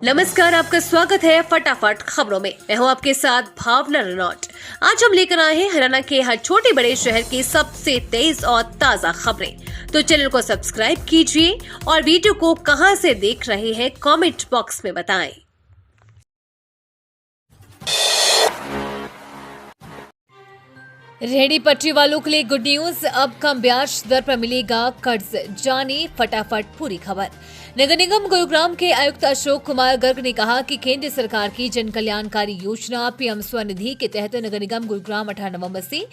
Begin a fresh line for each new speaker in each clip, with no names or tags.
नमस्कार, आपका स्वागत है फटाफट खबरों में। मैं हूं आपके साथ भावना रनौट। आज हम लेकर आए हैं हरियाणा के हर छोटे बड़े शहर की सबसे तेज और ताजा खबरें। तो चैनल को सब्सक्राइब कीजिए और वीडियो को कहां से देख रहे हैं कमेंट बॉक्स में बताएं। रेहड़ी पटरी वालों के लिए गुड न्यूज, अब कम ब्याज दर पर मिलेगा कर्ज। जानिए फटाफट पूरी खबर। नगर निगम गुरुग्राम के आयुक्त अशोक कुमार गर्ग ने कहा कि केंद्र सरकार की जन कल्याणकारी योजना पीएम स्वनिधि के तहत नगर निगम गुरुग्राम 18 नवंबर से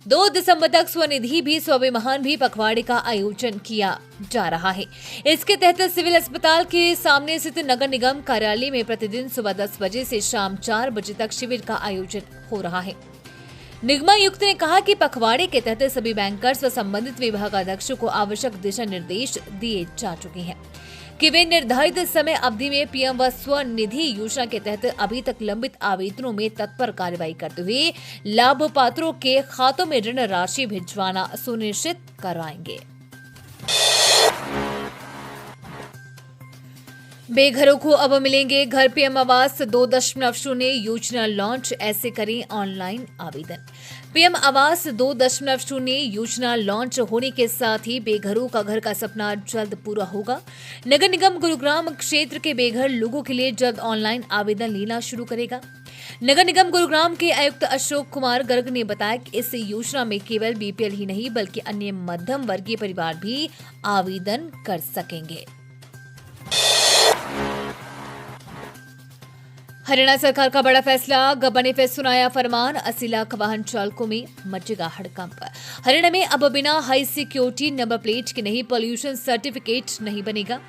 2 दिसंबर तक स्वनिधि भी स्वाभिमान भी पखवाड़े का आयोजन किया जा रहा है। इसके तहत सिविल अस्पताल के सामने स्थित नगर निगम कार्यालय में प्रतिदिन सुबह 10 बजे से शाम 4 बजे तक शिविर का आयोजन हो रहा है। निगमायुक्त ने कहा कि पखवाड़े के तहत सभी बैंकर्स व संबंधित विभागाध्यक्षों को आवश्यक दिशा निर्देश दिए जा चुके हैं कि वे निर्धारित समय अवधि में पीएम व स्वनिधि योजना के तहत अभी तक लंबित आवेदनों में तत्पर कार्रवाई करते हुए लाभ पात्रों के खातों में ऋण राशि भिजवाना सुनिश्चित करवाएंगे। बेघरों को अब मिलेंगे घर। पीएम आवास 2.0 योजना लॉन्च, ऐसे करें ऑनलाइन आवेदन। पीएम आवास 2.0 योजना लॉन्च होने के साथ ही बेघरों का घर का सपना जल्द पूरा होगा। नगर निगम गुरुग्राम क्षेत्र के बेघर लोगों के लिए जल्द ऑनलाइन आवेदन लेना शुरू करेगा। नगर निगम गुरुग्राम के आयुक्त अशोक कुमार गर्ग ने बताया कि इस योजना में केवल बीपीएल ही नहीं बल्कि अन्य मध्यम वर्गीय परिवार भी आवेदन कर सकेंगे। हरियाणा सरकार का बड़ा फैसला, गबन ने सुनाया फरमान। 80 लाख वाहन चालकों में मचेगा हड़कंप। हरियाणा में अब बिना हाई सिक्योरिटी नंबर प्लेट के नहीं पॉल्यूशन सर्टिफिकेट नहीं बनेगा।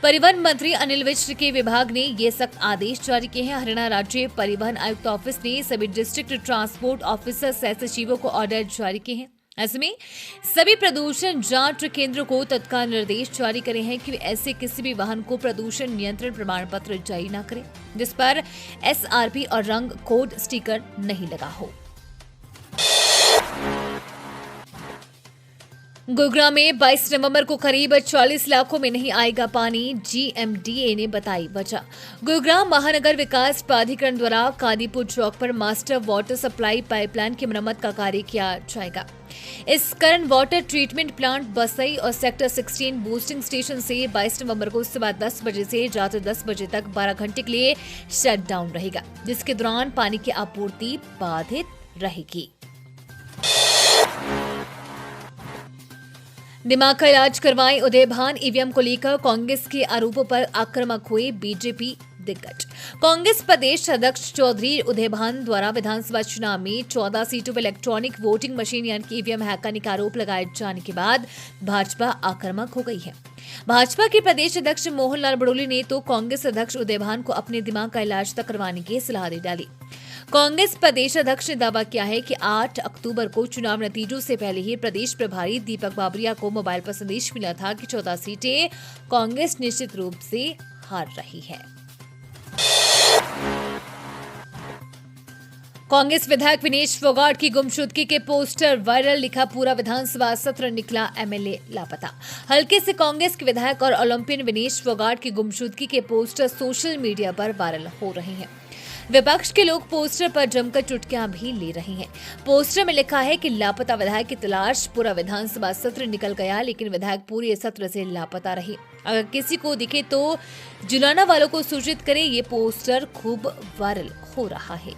परिवहन मंत्री अनिल विज के विभाग ने ये सख्त आदेश जारी किए हैं। हरियाणा राज्य परिवहन आयुक्त ऑफिस ने सभी डिस्ट्रिक्ट ट्रांसपोर्ट ऑफिसर सह सचिवों को ऑर्डर जारी किए हैं। ऐसे में सभी प्रदूषण जांच केंद्रों को तत्काल निर्देश जारी करे हैं कि ऐसे किसी भी वाहन को प्रदूषण नियंत्रण प्रमाण पत्र जारी न करें जिस पर एसआरपी और रंग कोड स्टिकर नहीं लगा हो। गुरुग्राम में 22 नवंबर को करीब 40 लाखों में नहीं आएगा पानी, जीएमडीए ने बताई वजह। गुरुग्राम महानगर विकास प्राधिकरण द्वारा कादीपुर चौक पर मास्टर वाटर सप्लाई पाइपलाइन की मरम्मत का कार्य किया जाएगा। इस कारण वाटर ट्रीटमेंट प्लांट बसई और सेक्टर 16 बूस्टिंग स्टेशन से 22 नवंबर को सुबह 10 बजे से रात 10 बजे तक 12 घंटे के लिए शट डाउन रहेगा, जिसके दौरान पानी की आपूर्ति बाधित रहेगी। दिमाग का इलाज करवाएं उदयभान, ईवीएम को लेकर कांग्रेस के आरोपों पर आक्रामक हुए बीजेपी दिग्गज। कांग्रेस प्रदेश अध्यक्ष चौधरी उदयभान द्वारा विधानसभा चुनाव में 14 सीटों पर इलेक्ट्रॉनिक वोटिंग मशीन यानी कि ईवीएम हैक करने का आरोप लगाए जाने के बाद भाजपा आक्रामक हो गई है। भाजपा के प्रदेश अध्यक्ष मोहनलाल बड़ोली ने तो कांग्रेस अध्यक्ष उदयभान को अपने दिमाग का इलाज तक करवाने की सलाह दे डाली। कांग्रेस प्रदेश अध्यक्ष ने दावा किया है कि 8 अक्टूबर को चुनाव नतीजों से पहले ही प्रदेश प्रभारी दीपक बाबरिया को मोबाइल पर संदेश मिला था कि 14 सीटें कांग्रेस निश्चित रूप से हार रही है। कांग्रेस विधायक विनेश फोगाट की गुमशुदगी के पोस्टर वायरल, लिखा पूरा विधानसभा सत्र निकला एमएलए लापता। हल्के से कांग्रेस के विधायक और ओलंपियन विनेश फोगाट की गुमशुदगी के पोस्टर सोशल मीडिया पर वायरल हो रहे हैं। विपक्ष के लोग पोस्टर पर जमकर चुटकियां भी ले रहे हैं। पोस्टर में लिखा है कि लापता विधायक की तलाश, पूरा विधानसभा सत्र निकल गया लेकिन विधायक पूरे सत्र से लापता रहे। अगर किसी को दिखे तो जुलाना वालों को सूचित करें। ये पोस्टर खूब वायरल हो रहा है।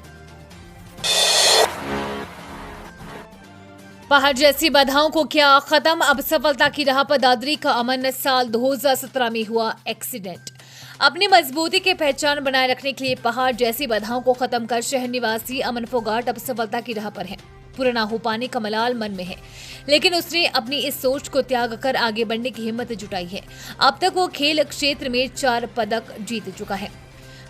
पहाड़ जैसी बाधाओं को किया खत्म, अब सफलता की राह पर दादरी का अमन। साल 2017 में हुआ एक्सीडेंट। अपनी मजबूती की पहचान बनाए रखने के लिए पहाड़ जैसी बाधाओं को खत्म कर शहर निवासी अमन फोगाट अब सफलता की राह पर है। पूरा ना हो पाने का मलाल मन में है, लेकिन उसने अपनी इस सोच को त्याग कर आगे बढ़ने की हिम्मत जुटाई है। अब तक वो खेल क्षेत्र में 4 पदक जीत चुका है।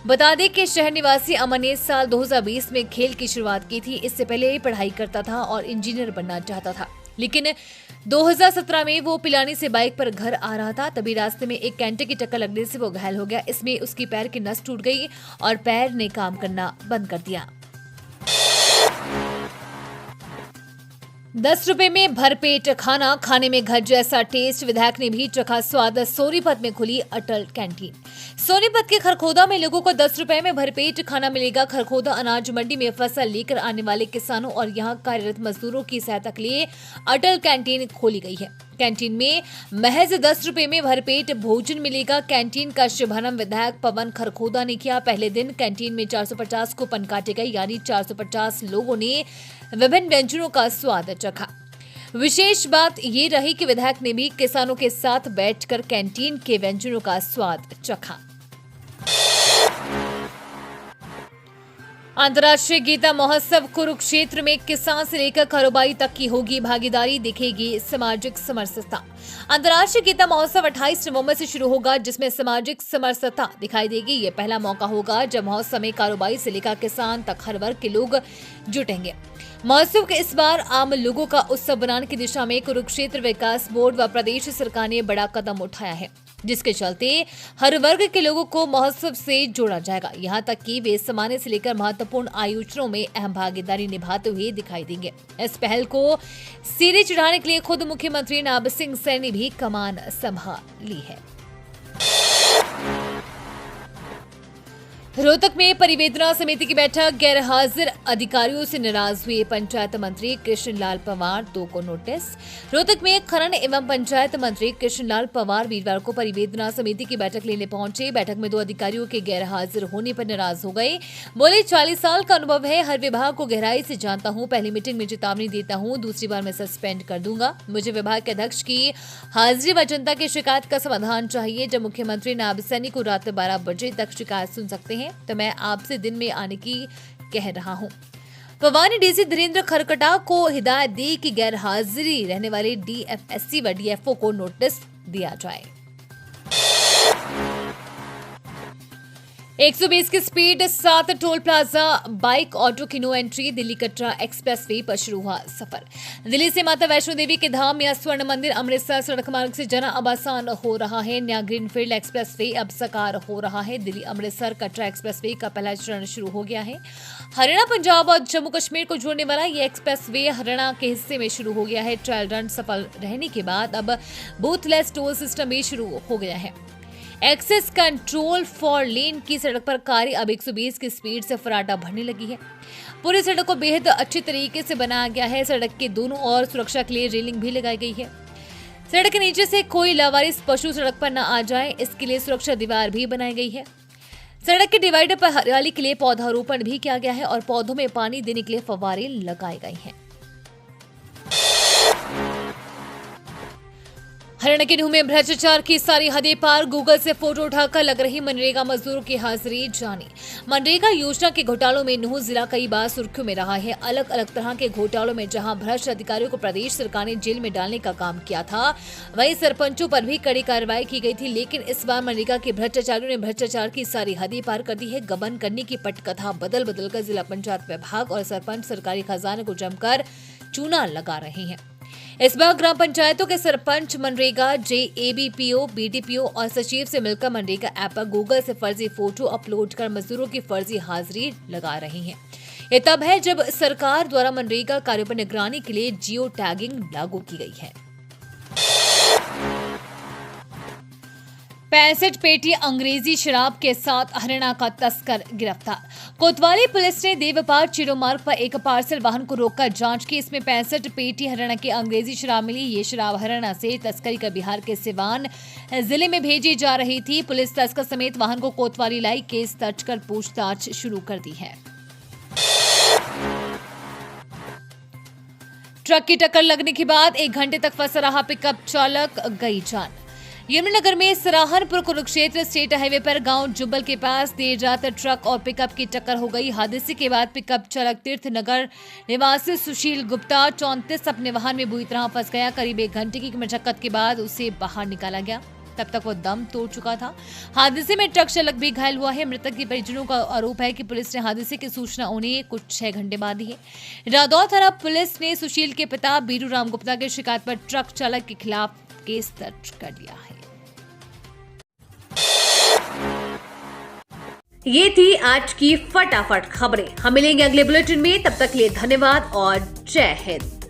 बता दें कि शहर निवासी अमन ने साल 2020 में खेल की शुरुआत की थी। इससे पहले पढ़ाई करता था और इंजीनियर बनना चाहता था, लेकिन 2017 में वो पिलानी से बाइक पर घर आ रहा था, तभी रास्ते में एक कैंटर की टक्कर लगने से वो घायल हो गया। इसमें उसकी पैर की नस टूट गई और पैर ने काम करना बंद कर दिया। 10 रुपए में भरपेट खाना, खाने में घर जैसा टेस्ट, विधायक ने भी चखा स्वाद। सोनीपत में खुली अटल कैंटीन। सोनीपत के खरखोदा में लोगों को 10 रुपए में भरपेट खाना मिलेगा। खरखोदा अनाज मंडी में फसल लेकर आने वाले किसानों और यहां कार्यरत मजदूरों की सहायता के लिए अटल कैंटीन खोली गई है। कैंटीन में महज 10 रुपए में भरपेट भोजन मिलेगा। कैंटीन का शुभारंभ विधायक पवन खरखोदा ने किया। पहले दिन कैंटीन में 450 कूपन काटे गए, यानी 450 लोगों ने विभिन्न व्यंजनों का स्वाद चखा। विशेष बात ये रही कि विधायक ने भी किसानों के साथ बैठकर कैंटीन के व्यंजनों का स्वाद चखा। अंतर्राष्ट्रीय गीता महोत्सव कुरुक्षेत्र में किसान से लेकर कारोबारी तक की होगी भागीदारी, दिखेगी सामाजिक समरसता। अंतर्राष्ट्रीय गीता महोत्सव 28 नवंबर से शुरू होगा, जिसमें सामाजिक समरसता दिखाई देगी। ये पहला मौका होगा जब महोत्सव में कारोबारी से लेकर किसान तक हर वर्ग के लोग जुटेंगे। महोत्सव के इस बार आम लोगों का उत्सव बनाने की दिशा में कुरुक्षेत्र विकास बोर्ड व प्रदेश सरकार ने बड़ा कदम उठाया है, जिसके चलते हर वर्ग के लोगों को महोत्सव से जोड़ा जाएगा। यहाँ तक कि वे सामान्य से लेकर महत्वपूर्ण आयोजनों में अहम भागीदारी निभाते हुए दिखाई देंगे। इस पहल को सिरे चढ़ाने के लिए खुद मुख्यमंत्री नाब सिंह सैनी भी कमान संभाली है। रोहतक में परिवेदना समिति की बैठक, गैर हाजिर अधिकारियों से नाराज हुए पंचायत मंत्री कृष्णलाल पंवार, 2 को नोटिस। रोहतक में खनन एवं पंचायत मंत्री कृष्णलाल पंवार वीरवार को परिवेदना समिति की बैठक लेने पहुंचे। बैठक में 2 अधिकारियों के गैर हाजिर होने पर नाराज हो गए। बोले, 40 साल का अनुभव है, हर विभाग को गहराई से जानता हूं। पहली मीटिंग में चेतावनी देता हूं, दूसरी बार मैं सस्पेंड कर दूंगा। मुझे विभाग के अध्यक्ष की हाजिरी व जनता की शिकायत का समाधान चाहिए। जब मुख्यमंत्री नाब सैनी को रात 12 बजे तक शिकायत सुन सकते हैं तो मैं आपसे दिन में आने की कह रहा हूं। पवार ने डीसी धीरेन्द्र खरकटा को हिदायत दी कि गैर हाजिरी रहने वाले डीएफएससी व डीएफओ को नोटिस दिया जाए। 120 की speed, 7 toll plaza, bike auto की no entry. Delhi Katra expressway पर शुरू हुआ सफर। दिल्ली से माता वैष्णो देवी के धाम या स्वर्ण मंदिर अमृतसर सड़क मार्ग से जाना अब आसान हो रहा है। नया ग्रीनफील्ड एक्सप्रेसवे अब साकार हो रहा है। दिल्ली अमृतसर कटरा एक्सप्रेसवे का पहला चरण शुरू हो गया है। हरियाणा, पंजाब और जम्मू कश्मीर को जोड़ने वाला ये एक्सप्रेसवे हरियाणा के हिस्से में शुरू हो गया है। ट्रायल रन सफल रहने के बाद अब बूथलेस टोल सिस्टम भी शुरू हो गया है। एक्सेस कंट्रोल फॉर लेन की सड़क पर कारें अब 120 की स्पीड से फराटा भरने लगी है। पूरी सड़क को बेहद अच्छे तरीके से बनाया गया है। सड़क के दोनों ओर सुरक्षा के लिए रेलिंग भी लगाई गई है। सड़क के नीचे से कोई लावारिस पशु सड़क पर न आ जाए, इसके लिए सुरक्षा दीवार भी बनाई गई है। सड़क के डिवाइडर पर हरियाली के लिए पौधारोपण भी किया गया है और पौधों में पानी देने के लिए फव्वारे लगाए गए हैं। हरियाणा के नूह में भ्रष्टाचार की सारी हदें पार, गूगल से फोटो उठाकर लग रही मनरेगा मजदूरों की हाजिरी जानी। मनरेगा योजना के घोटालों में नूह जिला कई बार सुर्खियों में रहा है। अलग अलग तरह के घोटालों में जहां भ्रष्ट अधिकारियों को प्रदेश सरकार ने जेल में डालने का काम किया था, वहीं सरपंचों पर भी कड़ी कार्रवाई की गई थी। लेकिन इस बार मनरेगा के भ्रष्टाचारियों ने भ्रष्टाचार की सारी हदें पार कर दी है। गबन करने की पटकथा बदल बदल कर जिला पंचायत विभाग और सरपंच सरकारी खजाने को जमकर चूना लगा रहे हैं। इस बार ग्राम पंचायतों के सरपंच मनरेगा, जेएबीपीओ, बीडीपीओ और सचिव से मिलकर मनरेगा ऐप पर गूगल से फर्जी फोटो अपलोड कर मजदूरों की फर्जी हाजिरी लगा रहे हैं। ये तब है जब सरकार द्वारा मनरेगा कार्यों पर निगरानी के लिए जियो टैगिंग लागू की गई है। 65 पेटी अंग्रेजी शराब के साथ हरियाणा का तस्कर गिरफ्तार। कोतवाली पुलिस ने देवपार चिरो मार्ग पर एक पार्सल वाहन को रोककर जांच की। इसमें 65 पेटी हरियाणा की अंग्रेजी शराब मिली। ये शराब हरियाणा से तस्करी कर बिहार के सिवान जिले में भेजी जा रही थी। पुलिस तस्कर समेत वाहन को कोतवाली लाई, केस दर्ज कर पूछताछ शुरू कर दी है। ट्रक की टक्कर लगने के बाद 1 घंटे तक फंसा रहा पिकअप चालक, गई जान। यमुनानगर में सराहनपुर कुरुक्षेत्र स्टेट हाईवे पर गांव जुब्बल के पास देर रात ट्रक और पिकअप की टक्कर हो गई। हादसे के बाद पिकअप चालक तीर्थनगर निवासी सुशील गुप्ता 34 अपने वाहन में बुरी तरह फंस गया। करीब 1 घंटे की मशक्कत के बाद उसे बाहर निकाला गया। तब तक वो दम तोड़ चुका था। हादसे में ट्रक चालक भी घायल हुआ है। मृतक के परिजनों का आरोप है कि पुलिस ने हादसे की सूचना उन्हें कुछ 6 घंटे बाद दी है। रादौर थाना पुलिस ने सुशील के पिता बीरू राम गुप्ता की शिकायत पर ट्रक चालक के खिलाफ केस दर्ज कर लिया है। ये थी आज की फटाफट खबरें। हम मिलेंगे अगले बुलेटिन में, तब तक के लिए धन्यवाद और जय हिंद।